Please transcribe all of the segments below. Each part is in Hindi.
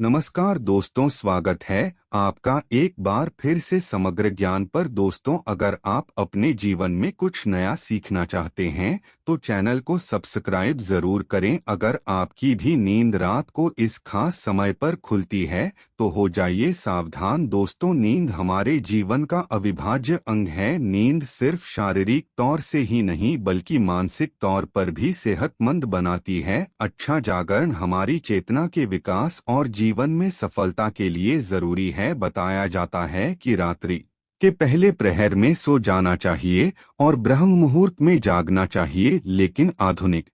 नमस्कार दोस्तों, स्वागत है आपका एक बार फिर से समग्र ज्ञान पर। दोस्तों, अगर आप अपने जीवन में कुछ नया सीखना चाहते हैं तो चैनल को सब्सक्राइब जरूर करें। अगर आपकी भी नींद रात को इस खास समय पर खुलती है तो हो जाइए सावधान। दोस्तों, नींद हमारे जीवन का अविभाज्य अंग है। नींद सिर्फ शारीरिक तौर से ही नहीं बल्कि मानसिक तौर पर भी सेहतमंद बनाती है। अच्छा जागरण हमारी चेतना के विकास और जीवन में सफलता के लिए जरूरी है। बताया जाता है कि रात्रि के पहले प्रहर में सो जाना चाहिए और ब्रह्म मुहूर्त में जागना चाहिए, लेकिन आधुनिक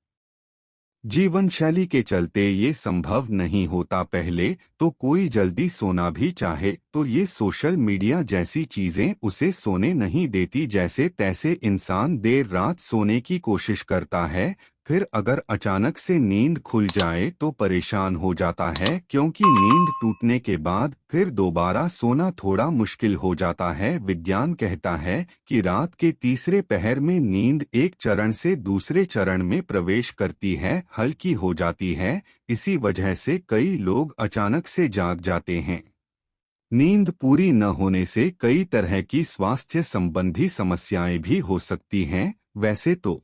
जीवन शैली के चलते ये संभव नहीं होता। पहले तो कोई जल्दी सोना भी चाहे तो ये सोशल मीडिया जैसी चीजें उसे सोने नहीं देती। जैसे तैसे इंसान देर रात सोने की कोशिश करता है, फिर अगर अचानक से नींद खुल जाए तो परेशान हो जाता है, क्योंकि नींद टूटने के बाद फिर दोबारा सोना थोड़ा मुश्किल हो जाता है। विज्ञान कहता है कि रात के तीसरे पहर में नींद एक चरण से दूसरे चरण में प्रवेश करती है, हल्की हो जाती है। इसी वजह से कई लोग अचानक से जाग जाते हैं। नींद पूरी न होने से कई तरह की स्वास्थ्य संबंधी समस्याएं भी हो सकती हैं। वैसे तो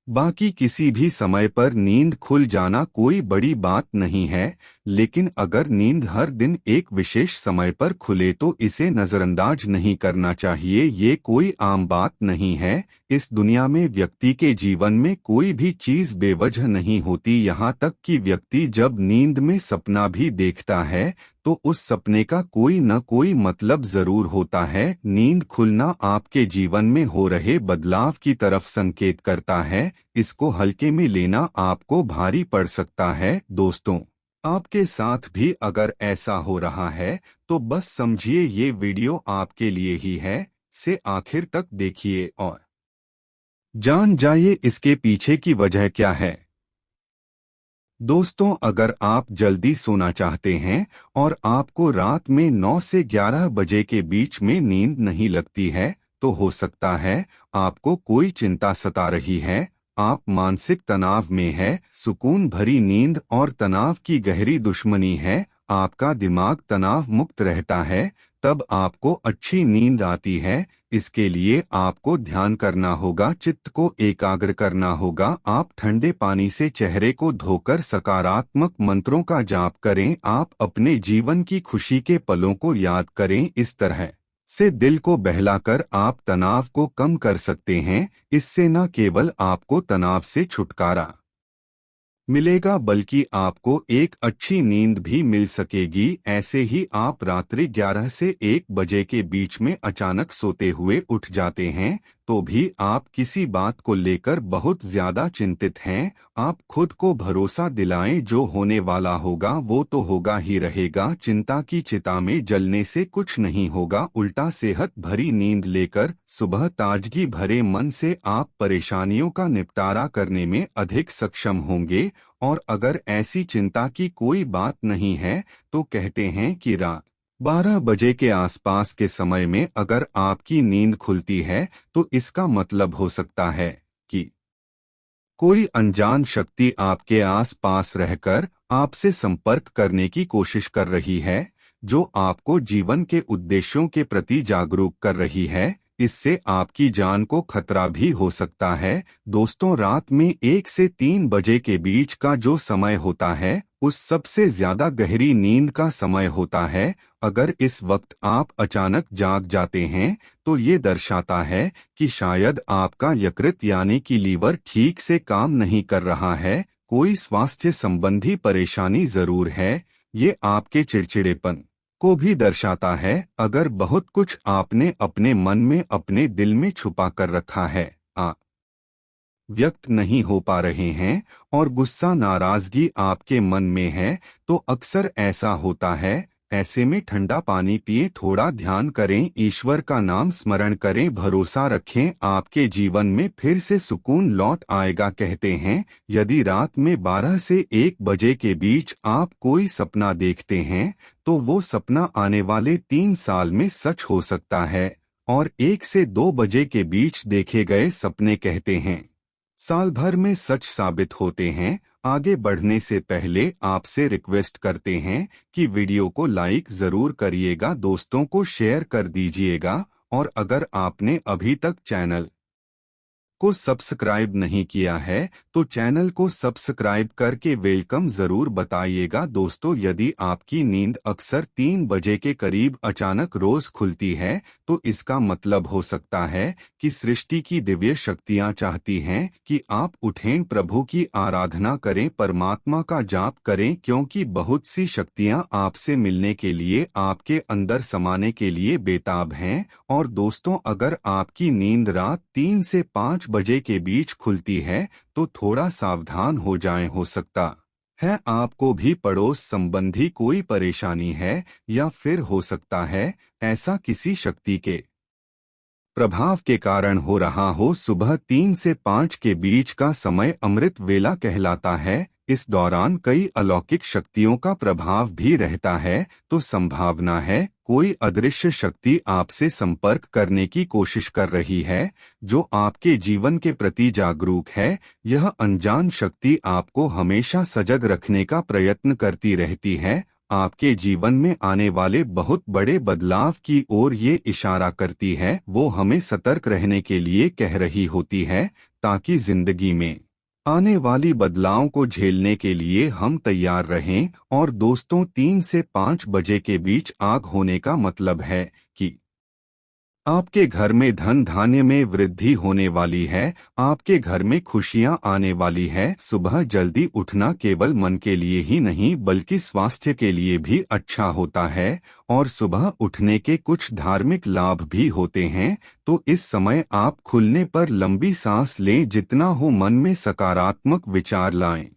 बाकी किसी भी समय पर नींद खुल जाना कोई बड़ी बात नहीं है, लेकिन अगर नींद हर दिन एक विशेष समय पर खुले तो इसे नजरअंदाज नहीं करना चाहिए। ये कोई आम बात नहीं है। इस दुनिया में व्यक्ति के जीवन में कोई भी चीज बेवजह नहीं होती। यहाँ तक कि व्यक्ति जब नींद में सपना भी देखता है तो उस सपने का कोई न कोई मतलब जरूर होता है। नींद खुलना आपके जीवन में हो रहे बदलाव की तरफ संकेत करता है। इसको हल्के में लेना आपको भारी पड़ सकता है। दोस्तों, आपके साथ भी अगर ऐसा हो रहा है तो बस समझिए ये वीडियो आपके लिए ही है। से आखिर तक देखिए और जान जाइए इसके पीछे की वजह क्या है। दोस्तों, अगर आप जल्दी सोना चाहते हैं और आपको रात में 9 से 11 बजे के बीच में नींद नहीं लगती है तो हो सकता है आपको कोई चिंता सता रही है। आप मानसिक तनाव में है। सुकून भरी नींद और तनाव की गहरी दुश्मनी है। आपका दिमाग तनाव मुक्त रहता है, तब आपको अच्छी नींद आती है। इसके लिए आपको ध्यान करना होगा, चित्त को एकाग्र करना होगा। आप ठंडे पानी से चेहरे को धोकर सकारात्मक मंत्रों का जाप करें। आप अपने जीवन की खुशी के पलों को याद करें। इस तरह से दिल को बहलाकर आप तनाव को कम कर सकते हैं। इससे न केवल आपको तनाव से छुटकारा मिलेगा बल्कि आपको एक अच्छी नींद भी मिल सकेगी। ऐसे ही आप रात्रि 11 से 1 बजे के बीच में अचानक सोते हुए उठ जाते हैं तो भी आप किसी बात को लेकर बहुत ज्यादा चिंतित हैं। आप खुद को भरोसा दिलाएं, जो होने वाला होगा वो तो होगा ही रहेगा। चिंता की चिता में जलने से कुछ नहीं होगा, उल्टा सेहत भरी नींद लेकर सुबह ताजगी भरे मन से आप परेशानियों का निपटारा करने में अधिक सक्षम होंगे। और अगर ऐसी चिंता की कोई बात नहीं है तो कहते हैं कि रात 12 बजे के आसपास के समय में अगर आपकी नींद खुलती है तो इसका मतलब हो सकता है कि कोई अनजान शक्ति आपके आस-पास रहकर आपसे संपर्क करने की कोशिश कर रही है, जो आपको जीवन के उद्देश्यों के प्रति जागरूक कर रही है। इससे आपकी जान को खतरा भी हो सकता है। दोस्तों, रात में 1 से 3 बजे के बीच का जो समय होता है उस सबसे ज्यादा गहरी नींद का समय होता है। अगर इस वक्त आप अचानक जाग जाते हैं तो ये दर्शाता है कि शायद आपका यकृत यानी कि लीवर ठीक से काम नहीं कर रहा है। कोई स्वास्थ्य संबंधी परेशानी जरूर है। ये आपके चिड़चिड़ेपन को भी दर्शाता है। अगर बहुत कुछ आपने अपने मन में अपने दिल में छुपा कर रखा है, आप व्यक्त नहीं हो पा रहे हैं और गुस्सा नाराजगी आपके मन में है तो अक्सर ऐसा होता है। ऐसे में ठंडा पानी पिए, थोड़ा ध्यान करें, ईश्वर का नाम स्मरण करें, भरोसा रखें, आपके जीवन में फिर से सुकून लौट आएगा। कहते हैं यदि रात में 12 से 1 बजे के बीच आप कोई सपना देखते हैं तो वो सपना आने वाले 3 साल में सच हो सकता है। और 1 से 2 बजे के बीच देखे गए सपने कहते हैं साल भर में सच साबित होते हैं। आगे बढ़ने से पहले आपसे रिक्वेस्ट करते हैं कि वीडियो को लाइक जरूर करिएगा, दोस्तों को शेयर कर दीजिएगा, और अगर आपने अभी तक चैनल को सब्सक्राइब नहीं किया है तो चैनल को सब्सक्राइब करके वेलकम जरूर बताइएगा। दोस्तों, यदि आपकी नींद अक्सर 3 बजे के करीब अचानक रोज खुलती है तो इसका मतलब हो सकता है कि सृष्टि की दिव्य शक्तियां चाहती हैं कि आप उठें, प्रभु की आराधना करें, परमात्मा का जाप करें, क्योंकि बहुत सी शक्तियां आपसे मिलने के लिए, आपके अंदर समाने के लिए बेताब हैं। और दोस्तों, अगर आपकी नींद रात 3 से 5 बजे के बीच खुलती है तो थोड़ा सावधान हो जाएं। हो सकता है आपको भी पड़ोस संबंधी कोई परेशानी है, या फिर हो सकता है ऐसा किसी शक्ति के प्रभाव के कारण हो रहा हो। सुबह 3 से 5 के बीच का समय अमृत वेला कहलाता है। इस दौरान कई अलौकिक शक्तियों का प्रभाव भी रहता है, तो संभावना है कोई अदृश्य शक्ति आपसे संपर्क करने की कोशिश कर रही है, जो आपके जीवन के प्रति जागरूक है। यह अनजान शक्ति आपको हमेशा सजग रखने का प्रयत्न करती रहती है, आपके जीवन में आने वाले बहुत बड़े बदलाव की ओर ये इशारा करती है। वो हमें सतर्क रहने के लिए कह रही होती है, ताकि जिंदगी में आने वाली बदलाव को झेलने के लिए हम तैयार रहें। और दोस्तों, 3 से 5 बजे के बीच आग होने का मतलब है कि आपके घर में धन धान्य में वृद्धि होने वाली है, आपके घर में खुशियां आने वाली है। सुबह जल्दी उठना केवल मन के लिए ही नहीं बल्कि स्वास्थ्य के लिए भी अच्छा होता है, और सुबह उठने के कुछ धार्मिक लाभ भी होते हैं। तो इस समय आप खुलने पर लंबी सांस लें, जितना हो मन में सकारात्मक विचार लाएं।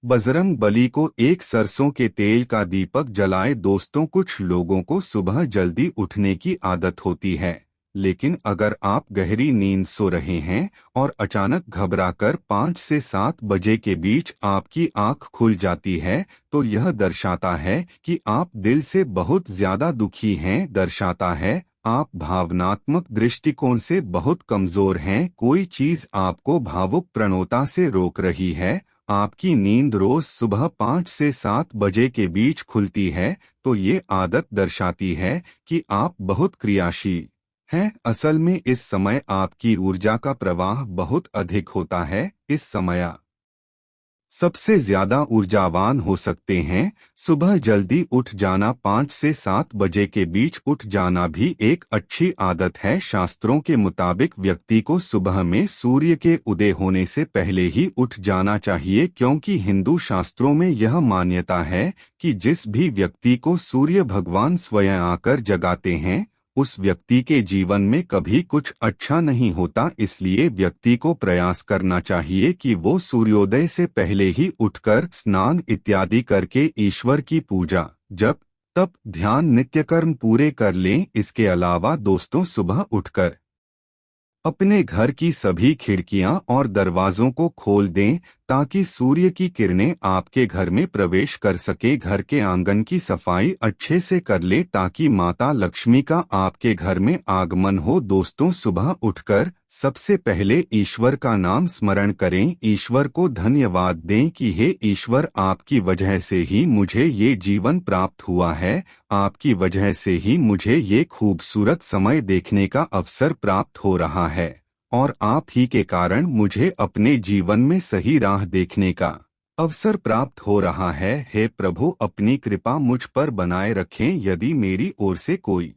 बजरंग बली को एक सरसों के तेल का दीपक जलाए। दोस्तों, कुछ लोगों को सुबह जल्दी उठने की आदत होती है, लेकिन अगर आप गहरी नींद सो रहे हैं और अचानक घबराकर 5 से 7 बजे के बीच आपकी आंख खुल जाती है, तो यह दर्शाता है कि आप दिल से बहुत ज्यादा दुखी हैं। दर्शाता है आप भावनात्मक दृष्टिकोण से बहुत कमजोर हैं। कोई चीज आपको भावुक प्रवणता से रोक रही है। आपकी नींद रोज सुबह 5 से 7 बजे के बीच खुलती है, तो ये आदत दर्शाती है कि आप बहुत क्रियाशील हैं। असल में इस समय आपकी ऊर्जा का प्रवाह बहुत अधिक होता है। इस समय सबसे ज्यादा ऊर्जावान हो सकते हैं। सुबह जल्दी उठ जाना, 5 से 7 बजे के बीच उठ जाना भी एक अच्छी आदत है। शास्त्रों के मुताबिक व्यक्ति को सुबह में सूर्य के उदय होने से पहले ही उठ जाना चाहिए, क्योंकि हिंदू शास्त्रों में यह मान्यता है कि जिस भी व्यक्ति को सूर्य भगवान स्वयं आकर जगाते हैं, उस व्यक्ति के जीवन में कभी कुछ अच्छा नहीं होता। इसलिए व्यक्ति को प्रयास करना चाहिए कि वो सूर्योदय से पहले ही उठकर स्नान इत्यादि करके ईश्वर की पूजा, जप, तप, ध्यान, नित्य कर्म पूरे कर लें। इसके अलावा दोस्तों, सुबह उठकर अपने घर की सभी खिड़कियां और दरवाजों को खोल दें, ताकि सूर्य की किरणें आपके घर में प्रवेश कर सके। घर के आंगन की सफाई अच्छे से कर ले, ताकि माता लक्ष्मी का आपके घर में आगमन हो। दोस्तों, सुबह उठकर सबसे पहले ईश्वर का नाम स्मरण करें। ईश्वर को धन्यवाद दें कि हे ईश्वर, आपकी वजह से ही मुझे ये जीवन प्राप्त हुआ है, आपकी वजह से ही मुझे ये खूबसूरत समय देखने का अवसर प्राप्त हो रहा है, और आप ही के कारण मुझे अपने जीवन में सही राह देखने का अवसर प्राप्त हो रहा है। हे प्रभु, अपनी कृपा मुझ पर बनाए रखें। यदि मेरी ओर से कोई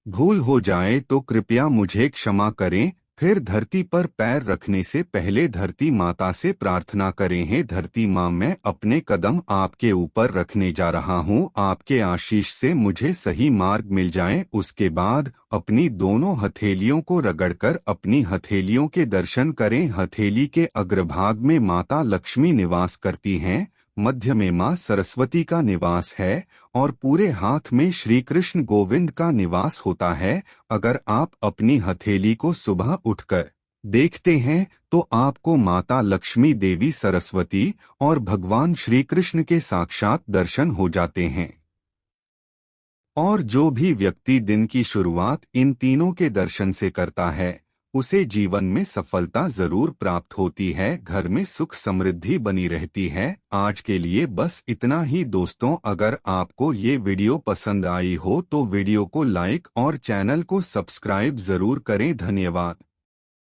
भूल हो जाए तो कृपया मुझे क्षमा करें। फिर धरती पर पैर रखने से पहले धरती माता से प्रार्थना करें, हे धरती माँ, मैं अपने कदम आपके ऊपर रखने जा रहा हूँ, आपके आशीष से मुझे सही मार्ग मिल जाए। उसके बाद अपनी दोनों हथेलियों को रगड़कर अपनी हथेलियों के दर्शन करें। हथेली के अग्रभाग में माता लक्ष्मी निवास करती हैं, मध्य में माँ सरस्वती का निवास है, और पूरे हाथ में श्री कृष्ण गोविंद का निवास होता है। अगर आप अपनी हथेली को सुबह उठकर देखते हैं तो आपको माता लक्ष्मी, देवी सरस्वती और भगवान श्री कृष्ण के साक्षात दर्शन हो जाते हैं। और जो भी व्यक्ति दिन की शुरुआत इन तीनों के दर्शन से करता है, उसे जीवन में सफलता जरूर प्राप्त होती है, घर में सुख समृद्धि बनी रहती है। आज के लिए बस इतना ही दोस्तों। अगर आपको ये वीडियो पसंद आई हो तो वीडियो को लाइक और चैनल को सब्सक्राइब जरूर करें। धन्यवाद।